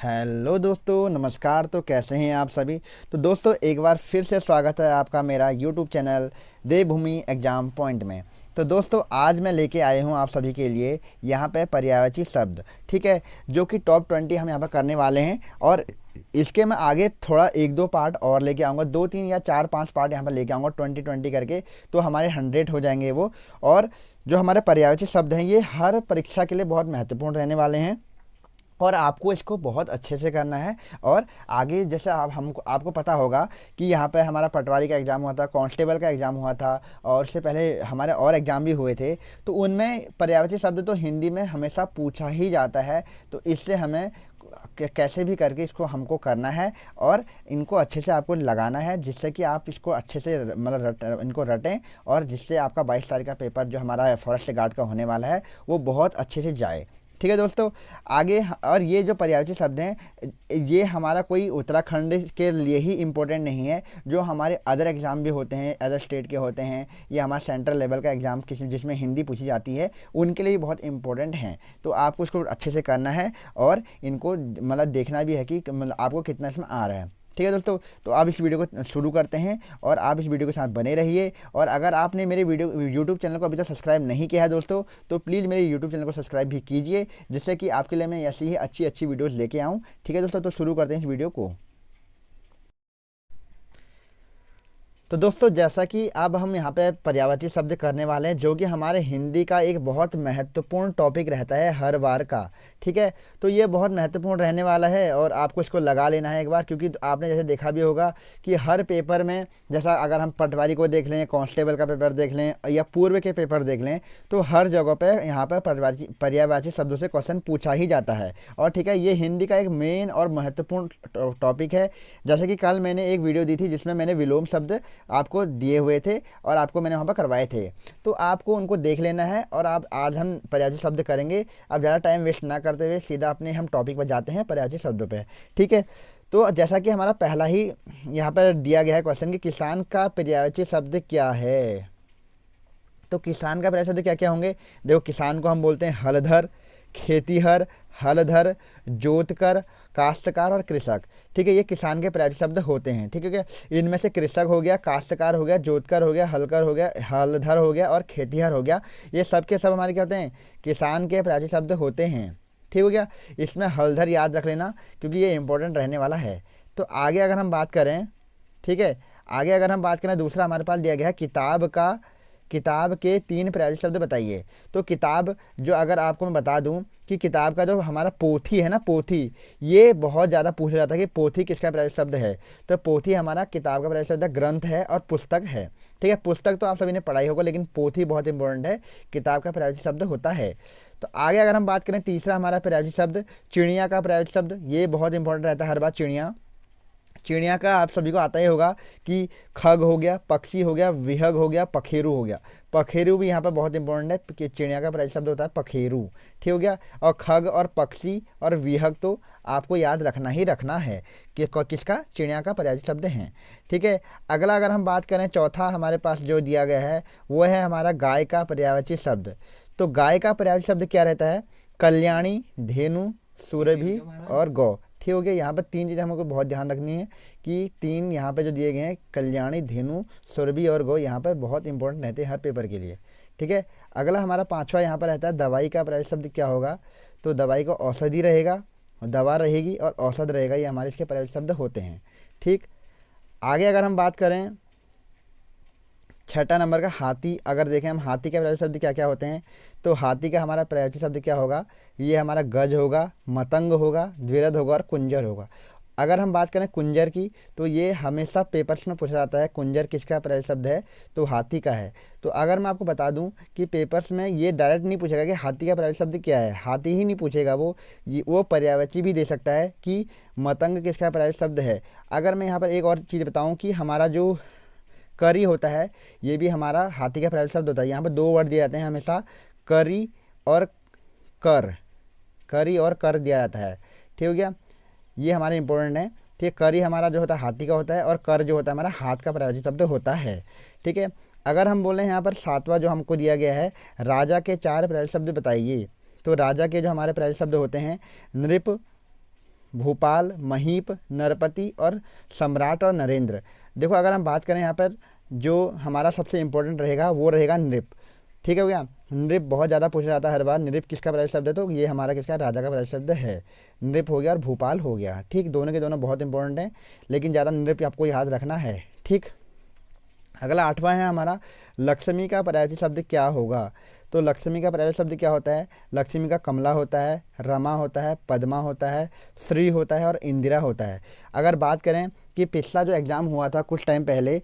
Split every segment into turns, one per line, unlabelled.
Hello दोस्तों, नमस्कार। तो कैसे हैं आप सभी। तो दोस्तों, एक बार फिर से स्वागत है आपका मेरा यूट्यूब चैनल देवभूमि एग्ज़ाम पॉइंट में। तो दोस्तों, आज मैं लेके आए हूँ आप सभी के लिए यहाँ पे पर्यायवाची शब्द, ठीक है, जो कि टॉप 20 हम यहाँ पर करने वाले हैं। और इसके मैं आगे थोड़ा एक दो पार्ट और लेके आऊँगा, दो तीन या चार पांच पार्ट यहाँ पर लेके आऊँगा 20 करके। तो हमारे 100 हो जाएंगे वो। और जो हमारे पर्यायवाची शब्द हैं ये हर परीक्षा के लिए बहुत महत्वपूर्ण रहने वाले हैं और आपको इसको बहुत अच्छे से करना है। और आगे जैसे आप हमको आपको पता होगा कि यहाँ पे हमारा पटवारी का एग्ज़ाम हुआ था, कांस्टेबल का एग्ज़ाम हुआ था और उससे पहले हमारे और एग्ज़ाम भी हुए थे। तो उनमें पर्यायवाची शब्द तो हिंदी में हमेशा पूछा ही जाता है। तो इससे हमें कैसे भी करके इसको हमको करना है और इनको अच्छे से आपको लगाना है, जिससे कि आप इसको अच्छे से मतलब इनको रटें और जिससे आपका 22 तारीख का पेपर जो हमारा फॉरेस्ट गार्ड का होने वाला है वो बहुत अच्छे से जाए। ठीक है दोस्तों, आगे और ये जो पर्यायवाची शब्द हैं ये हमारा कोई उत्तराखंड के लिए ही इम्पोर्टेंट नहीं है, जो हमारे अदर एग्ज़ाम भी होते हैं, अदर स्टेट के होते हैं, या हमारा सेंट्रल लेवल का एग्ज़ाम किसी जिसमें हिंदी पूछी जाती है उनके लिए भी बहुत इंपॉर्टेंट हैं। तो आपको इसको अच्छे से करना है और इनको मतलब देखना भी है कि मतलब आपको कितना इसमें आ रहा है। ठीक है दोस्तों, तो आप इस वीडियो को शुरू करते हैं और आप इस वीडियो के साथ बने रहिए। और अगर आपने मेरे यूट्यूब चैनल को अभी तक सब्सक्राइब नहीं किया है दोस्तों, तो प्लीज़ मेरे यूट्यूब चैनल को सब्सक्राइब भी कीजिए, जिससे कि आपके लिए मैं ऐसी ही अच्छी अच्छी वीडियोज़ लेके आऊँ। ठीक है दोस्तों, तो शुरू करते हैं इस वीडियो को। तो दोस्तों, जैसा कि अब हम यहाँ पे पर्यायवाची शब्द करने वाले हैं, जो कि हमारे हिंदी का एक बहुत महत्वपूर्ण टॉपिक रहता है हर बार का। ठीक है, तो ये बहुत महत्वपूर्ण रहने वाला है और आपको इसको लगा लेना है एक बार, क्योंकि आपने जैसे देखा भी होगा कि हर पेपर में, जैसा अगर हम पटवारी को देख लें, कांस्टेबल का पेपर देख लें या पूर्व के पेपर देख लें, तो हर जगह पे यहाँ पर पर्यायवाची शब्दों से क्वेश्चन पूछा ही जाता है। और ठीक है, ये हिंदी का एक मेन और महत्वपूर्ण टॉपिक है। जैसे कि कल मैंने एक वीडियो दी थी जिसमें मैंने विलोम शब्द आपको दिए हुए थे और आपको मैंने वहाँ पर करवाए थे, तो आपको उनको देख लेना है। और आप आज हम पर्यायवाची शब्द करेंगे। अब ज़्यादा टाइम वेस्ट ना करते हुए सीधा अपने हम टॉपिक पर जाते हैं, पर्यायवाची शब्दों पे। ठीक है, तो जैसा कि हमारा पहला ही यहाँ पर दिया गया है क्वेश्चन कि किसान का पर्यायवाची शब्द क्या है। तो किसान का पर्यायवाची शब्द क्या क्या होंगे। देखो, किसान को हम बोलते हैं हलधर, खेतीहर, हलधर, जोतकर, काश्तकार और कृषक। ठीक है, ये किसान के पर्यायवाची शब्द होते हैं। ठीक है क्या, इनमें से कृषक हो गया, काश्तकार हो गया, जोतकर हो गया, हलकर हो गया, हलधर हो गया और खेतीहर हो गया। ये सब के सब हमारे क्या होते हैं, किसान के पर्यायवाची शब्द होते हैं। ठीक हो गया, इसमें हलधर याद रख लेना क्योंकि ये इंपॉर्टेंट रहने वाला है। तो आगे अगर हम बात करें, ठीक है, आगे अगर हम बात करें, दूसरा हमारे पास दिया गया है किताब के 3 पर्यायवाची शब्द बताइए। तो किताब, जो अगर आपको मैं बता दूं कि किताब का जो हमारा पोथी है ना, पोथी, ये बहुत ज़्यादा पूछा जाता है कि पोथी किसका पर्यायवाची शब्द है। तो पोथी हमारा किताब का पर्यायवाची शब्द ग्रंथ है और पुस्तक है। ठीक है, पुस्तक तो आप सभी ने पढ़ाई होगा, लेकिन पोथी बहुत इंपॉर्टेंट है, किताब का पर्यायवाची शब्द होता है। तो आगे अगर हम बात करें, तीसरा हमारा पर्यायवाची शब्द चिड़िया का पर्यायवाची शब्द, ये बहुत इंपॉर्टेंट रहता है हर बार। चिड़िया, चिड़िया का आप सभी को आता ही होगा कि खग हो गया, पक्षी हो गया, विहग हो गया, पखेरु हो गया। पखेरु भी यहाँ पर बहुत इंपॉर्टेंट है कि चिड़िया का पर्यायवाची शब्द होता है पखेरु। ठीक हो गया, और खग और पक्षी और विहग तो आपको याद रखना ही रखना है कि किसका, चिड़िया का पर्यायवाची शब्द हैं। ठीक है, अगला अगर हम बात करें, चौथा हमारे पास जो दिया गया है वो है हमारा गाय का पर्यायवाची शब्द। तो गाय का पर्यायवाची शब्द क्या रहता है, कल्याणी, धेनु, सुरभि और गौ। ठीक हो गया, यहाँ पर 3 चीज़ें हमको बहुत ध्यान रखनी है कि 3 यहाँ पे जो दिए गए हैं, कल्याणी, धेनु, सुरभि और गौ, यहाँ पर बहुत इंपॉर्टेंट रहते हैं हर पेपर के लिए। ठीक है, अगला हमारा 5वां यहाँ पर रहता है दवाई का पर्यायवाची शब्द क्या होगा। तो दवाई का औषधि रहेगा, दवा रहेगी और औषध रहेगा, ये हमारे इसके पर्यायवाची शब्द होते हैं। ठीक, आगे अगर हम बात करें, छठा नंबर का हाथी, अगर देखें हम हाथी के पर्यायवाची शब्द क्या क्या होते हैं। तो हाथी का हमारा पर्यायवाची शब्द क्या होगा, ये हमारा गज होगा, मतंग होगा, द्विरथ होगा और कुंजर होगा। अगर हम बात करें कुंजर की, तो ये हमेशा पेपर्स में पूछा जाता है, कुंजर किसका पर्यायवाची शब्द है, तो हाथी का है। तो अगर मैं आपको बता दूं कि पेपर्स में ये डायरेक्ट नहीं पूछेगा कि हाथी का पर्यायवाची शब्द क्या है, हाथी ही नहीं पूछेगा, वो पर्यायवाची भी दे सकता है कि मतंग किसका पर्यायवाची शब्द है। अगर मैं यहाँ पर एक और चीज़ बताऊँ कि हमारा जो करी होता है, ये भी हमारा हाथी का पर्यायवाची शब्द होता है। यहाँ पर 2 वर्ड दिए जाते हैं हमेशा, करी और कर, करी और कर दिया जाता है। ठीक हो गया, ये हमारे इंपॉर्टेंट है। ठीक, करी हमारा जो होता है हाथी का होता है और कर जो होता है हमारा हाथ का पर्यायवाची शब्द होता है। ठीक है, अगर हम बोलें यहाँ पर 7वां जो हमको दिया गया है, राजा के 4 पर्यायवाची शब्द बताइए। तो राजा के जो हमारे पर्यायवाची शब्द होते हैं, नृप, भूपाल, महीप, नरपति और सम्राट और नरेंद्र। देखो अगर हम बात करें यहाँ पर जो हमारा सबसे इम्पोर्टेंट रहेगा वो रहेगा नृप। ठीक है भैया, नृप बहुत ज़्यादा पूछा जाता है हर बार। नृप किसका पर्यायवाची शब्द है? तो ये हमारा किसका, राजा का पर्यायवाची शब्द है। नृप हो गया और भूपाल हो गया। ठीक, दोनों के दोनों बहुत इंपॉर्टेंट हैं, लेकिन ज़्यादा नृप आपको याद रखना है। ठीक, अगला 8वां है हमारा, लक्ष्मी का पर्यायवाची शब्द क्या होगा? तो लक्ष्मी का पर्यायवाची शब्द क्या होता है? लक्ष्मी का कमला होता है, रमा होता है, पद्मा होता है, श्री होता है और इंदिरा होता है। अगर बात करें कि पिछला जो एग्ज़ाम हुआ था कुछ टाइम पहले,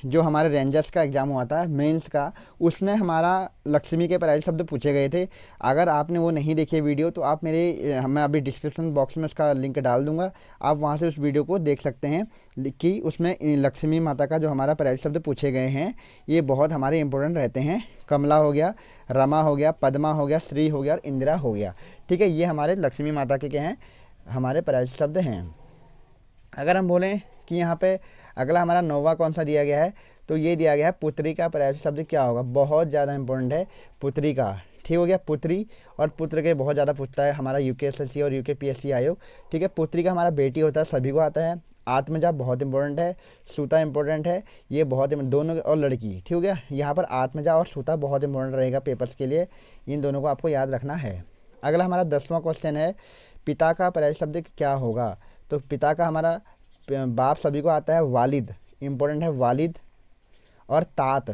जो हमारे रेंजर्स का एग्ज़ाम हुआ था मेंस का, उसमें हमारा लक्ष्मी के पर्यायवाची शब्द पूछे गए थे। अगर आपने वो नहीं देखी वीडियो तो आप मैं अभी डिस्क्रिप्शन बॉक्स में उसका लिंक डाल दूंगा, आप वहाँ से उस वीडियो को देख सकते हैं कि उसमें लक्ष्मी माता का जो हमारा पर्यायवाची शब्द पूछे गए हैं ये बहुत हमारे इंपॉर्टेंट रहते हैं। कमला हो गया, रमा हो गया, पद्मा हो गया, श्री हो गया और इंदिरा हो गया। ठीक है, ये हमारे लक्ष्मी माता के क्या हैं, हमारे पर्यायवाची शब्द हैं। अगर हम बोलें कि यहाँ पे अगला हमारा 9वां कौन सा दिया गया है, तो ये दिया गया है पुत्री का पर्यायवाची शब्द क्या होगा? बहुत ज़्यादा इंपॉर्टेंट है पुत्री का। ठीक हो गया, पुत्री और पुत्र के बहुत ज़्यादा पूछता है हमारा यूकेएसएससी और यूकेपीएससी आयोग। ठीक है, पुत्री का हमारा बेटी होता है, सभी को आता है। आत्मजा बहुत इंपॉर्टेंट है, सूता इंपॉर्टेंट है, ये बहुत दोनों, और लड़की। ठीक हो गया, यहाँ पर आत्मजा और सूता बहुत इंपॉर्टेंट रहेगा पेपर्स के लिए, इन दोनों को आपको याद रखना है। अगला हमारा 10वां क्वेश्चन है, पिता का पर्यायवाची शब्द क्या होगा? तो पिता का हमारा बाप सभी को आता है, वालिद इंपॉर्टेंट है, वालिद और तात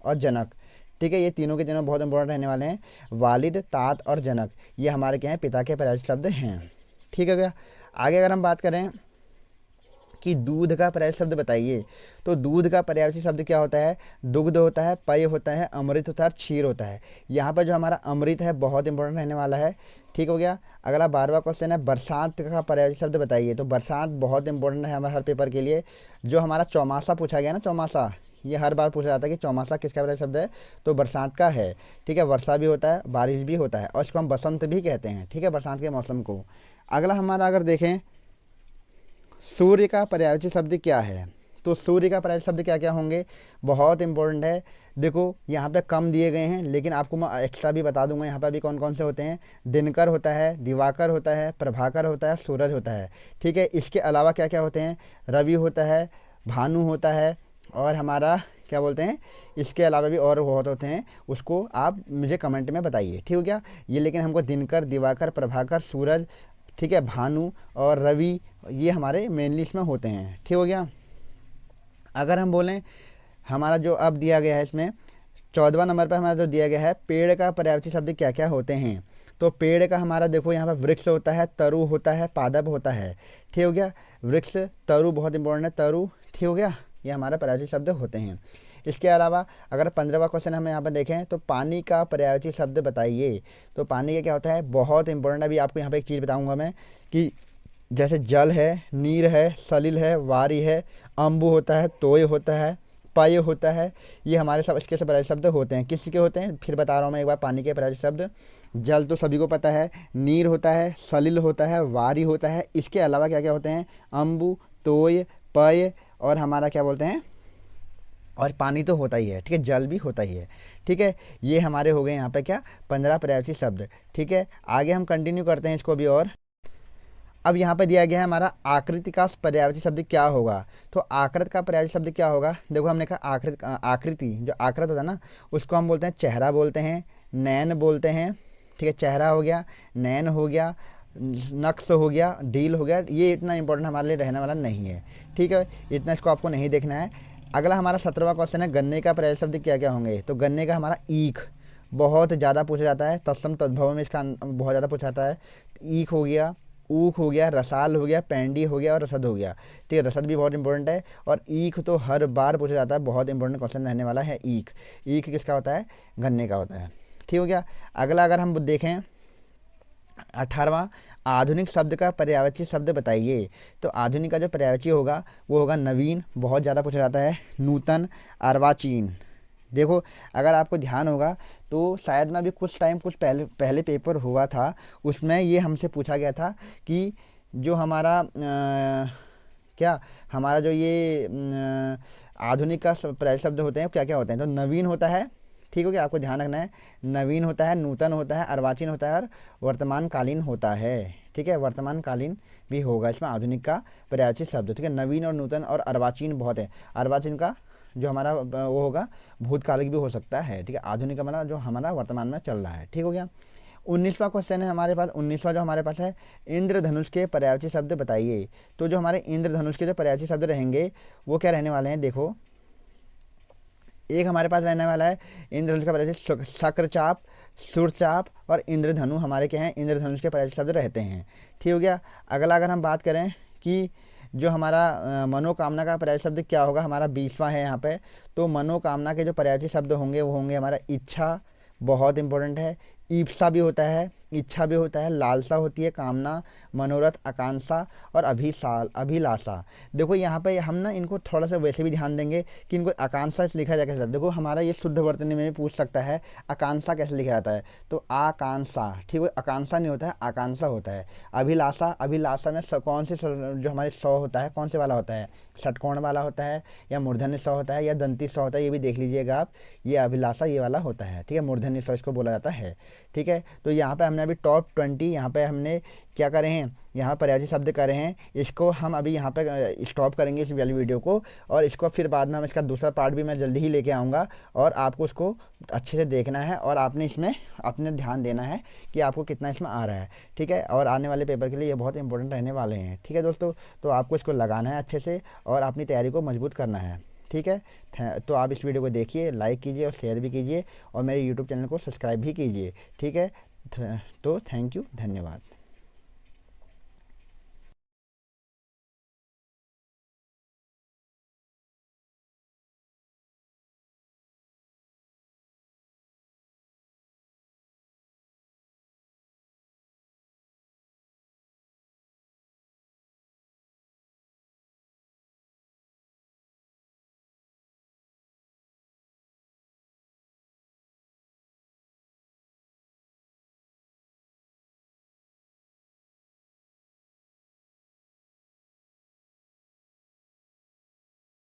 और जनक। ठीक है, ये तीनों के तीनों बहुत इंपॉर्टेंट रहने वाले हैं, वालिद, तात और जनक, ये हमारे क्या हैं, पिता के पर्यायवाची शब्द हैं। ठीक है भैया, आगे अगर हम बात करें कि दूध का पर्यायवाची शब्द बताइए, तो दूध का पर्यायवाची शब्द क्या होता है? दुग्ध होता है, पय होता है, अमृत होता है और क्षीर होता है। यहाँ पर जो हमारा अमृत है बहुत इंपॉर्टेंट रहने वाला है। ठीक हो गया, अगला 12वां क्वेश्चन है, बरसात का पर्यायवाची शब्द बताइए। तो बरसात बहुत इंपॉर्टेंट है हमारे हर पेपर के लिए। जो हमारा चौमासा पूछा गया ना, चौमासा, ये हर बार पूछा जाता है कि चौमासा किसका पर्यायवाची शब्द है? तो बरसात का है। ठीक है, वर्षा भी होता है, बारिश भी होता है और इसको हम बसंत भी कहते हैं। ठीक है, बरसात के मौसम को। अगला हमारा अगर देखें, सूर्य का पर्यायवाची शब्द क्या है? तो सूर्य का पर्यायवाची शब्द क्या क्या होंगे? बहुत इंपॉर्टेंट है। देखो यहाँ पे कम दिए गए हैं, लेकिन आपको मैं एक्स्ट्रा भी बता दूंगा यहाँ पे भी कौन कौन से होते हैं। दिनकर होता है, दिवाकर होता है, प्रभाकर होता है, सूरज होता है। ठीक है, इसके अलावा क्या क्या होते हैं? रवि होता है, भानु होता है और हमारा क्या बोलते हैं, इसके अलावा भी और बहुत होते हैं, उसको आप मुझे कमेंट में बताइए। ठीक हो गया, ये लेकिन हमको दिनकर, दिवाकर, प्रभाकर, सूरज, ठीक है, भानु और रवि, ये हमारे मेनली इसमें होते हैं। ठीक हो गया, अगर हम बोलें हमारा जो अब दिया गया है इसमें 14वां नंबर पर हमारा जो दिया गया है, पेड़ का पर्यायवाची शब्द क्या क्या होते हैं? तो पेड़ का हमारा देखो यहाँ पर वृक्ष होता है, तरु होता है, पादप होता है। ठीक हो गया, वृक्ष, तरु बहुत इंपॉर्टेंट है, तरु। ठीक हो गया, ये हमारा पर्यायवाची शब्द होते हैं। इसके अलावा अगर 15वां क्वेश्चन हम यहाँ पर देखें, तो पानी का पर्यायवाची शब्द बताइए। तो पानी का क्या होता है? बहुत इंपॉर्टेंट। अभी आपको यहाँ पे एक चीज़ बताऊँगा मैं कि जैसे जल है, नीर है, सलिल है, वारी है, अम्बु होता है, तोय होता है, पय होता है, ये हमारे सब इसके सब पर्यायवाची शब्द होते हैं। किसके होते हैं? फिर बता रहा हूँ मैं एक बार, पानी के पर्यायवाची शब्द, जल तो सभी को पता है, नीर होता है, सलिल होता है, वारी होता है, इसके अलावा क्या क्या होते हैं? अम्बु, तोय, पय और हमारा क्या बोलते हैं, और पानी तो होता ही है। ठीक है, जल भी होता ही है। ठीक है, ये हमारे हो गए यहाँ पे क्या, 15 पर्यायवाची शब्द। ठीक है, आगे हम कंटिन्यू करते हैं इसको भी। और अब यहाँ पे दिया गया है हमारा आकृति का पर्यायवाची शब्द क्या होगा। तो आकृत का पर्यायवाची शब्द क्या होगा? देखो हमने कहा आकृति, जो आकृत होता है ना, उसको हम बोलते हैं चेहरा बोलते हैं, नैन बोलते हैं। ठीक है, चेहरा हो गया, नैन हो गया, नक्श हो गया, डील हो गया। ये इतना इंपॉर्टेंट हमारे लिए रहने वाला नहीं है। ठीक है, इतना इसको आपको नहीं देखना है। अगला हमारा 17वां क्वेश्चन है, गन्ने का पर्यायवाची शब्द क्या क्या होंगे। तो गन्ने का हमारा ईख बहुत ज़्यादा पूछा जाता है, तत्सम तद्भव में इसका बहुत ज़्यादा पूछा जाता है। ईख हो गया, ऊख हो गया, रसाल हो गया, पैंडी हो गया और रसद हो गया। ठीक है, रसद भी बहुत इंपॉर्टेंट है और ईख तो हर बार पूछा जाता है, बहुत इंपॉर्टेंट क्वेश्चन रहने वाला है ईख। ईख किसका होता है? गन्ने का होता है। ठीक हो गया, अगला अगर हम देखें 18वां, आधुनिक शब्द का पर्यायवाची शब्द बताइए। तो आधुनिक का जो पर्यायवाची होगा वो होगा नवीन, बहुत ज़्यादा पूछा जाता है, नूतन, अर्वाचीन। देखो अगर आपको ध्यान होगा तो शायद में अभी कुछ टाइम कुछ पहले पेपर हुआ था, उसमें ये हमसे पूछा गया था कि जो हमारा क्या हमारा जो ये आधुनिक का पर्यायवाची शब्द होते हैं क्या क्या होते हैं। तो नवीन होता है, ठीक हो गया, आपको ध्यान रखना है, नवीन होता है, नूतन होता है, अर्वाचीन होता है और वर्तमान कालीन होता है। ठीक है। वर्तमानकालीन भी होगा इसमें आधुनिक का पर्यायवाची शब्द, ठीक है। नवीन और नूतन और अर्वाचीन बहुत है। अर्वाचीन का जो हमारा वो होगा भूतकालिक भी हो सकता है, ठीक है। आधुनिक का मतलब जो हमारा वर्तमान में चल रहा है, ठीक हो गया। 19वां क्वेश्चन है हमारे पास, 19वां जो हमारे पास है, इंद्रधनुष के पर्यायवाची शब्द बताइए। तो जो हमारे इंद्रधनुष के जो पर्यायवाची शब्द रहेंगे वो क्या रहने वाले हैं, देखो एक हमारे पास रहने वाला है इंद्रधनुष का पर्यायवाची शक्रचाप, सुरचाप और इंद्रधनु हमारे क्या हैं, इंद्रधनुष के पर्यायवाची शब्द रहते हैं, ठीक हो गया। अगला अगर हम बात करें कि जो हमारा मनोकामना का पर्यायवाची शब्द क्या होगा, हमारा 20वां है यहाँ पे। तो मनोकामना के जो पर्यायवाची शब्द होंगे वो होंगे हमारा इच्छा, बहुत इंपॉर्टेंट है। ईप्सा भी होता है, इच्छा भी होता है, लालसा होती है, कामना, मनोरथ, आकांक्षा और अभिलाषा। देखो यहाँ पे हम ना इनको थोड़ा सा वैसे भी ध्यान देंगे कि इनको आकांक्षा से लिखा जाए कैसे। देखो हमारा ये शुद्ध वर्तनी में भी पूछ सकता है आकांक्षा कैसे लिखा जाता है, तो आकांक्षा, ठीक है। आकांक्षा नहीं होता है, आकांक्षा होता है। अभिलाषा, अभिलाषा में कौन से जो हमारे सौ होता है कौन से वाला होता है, षटकोण वाला होता है या मूर्धन्य स होता है या दंती स होता है, ये भी देख लीजिएगा आप। ये अभिलाषा ये वाला होता है, ठीक है, मूर्धन्य स इसको बोला जाता है, ठीक है। तो यहाँ पे हमने अभी टॉप 20 यहाँ पे हमने क्या करे हैं, यहाँ पर्यायवाची शब्द करे हैं। इसको हम अभी यहाँ पे स्टॉप करेंगे इस वाली वीडियो को, और इसको फिर बाद में हम इसका दूसरा पार्ट भी मैं जल्दी ही लेके आऊँगा, और आपको उसको अच्छे से देखना है और आपने इसमें अपने ध्यान देना है कि आपको कितना इसमें आ रहा है, ठीक है। और आने वाले पेपर के लिए ये बहुत इंपॉर्टेंट रहने वाले हैं, ठीक है दोस्तों। तो आपको इसको लगाना है अच्छे से और अपनी तैयारी को मजबूत करना है, ठीक है। तो आप इस वीडियो को देखिए, लाइक कीजिए और शेयर भी कीजिए और मेरे यूट्यूब चैनल को सब्सक्राइब भी कीजिए, ठीक है। तो थैंक यू, धन्यवाद।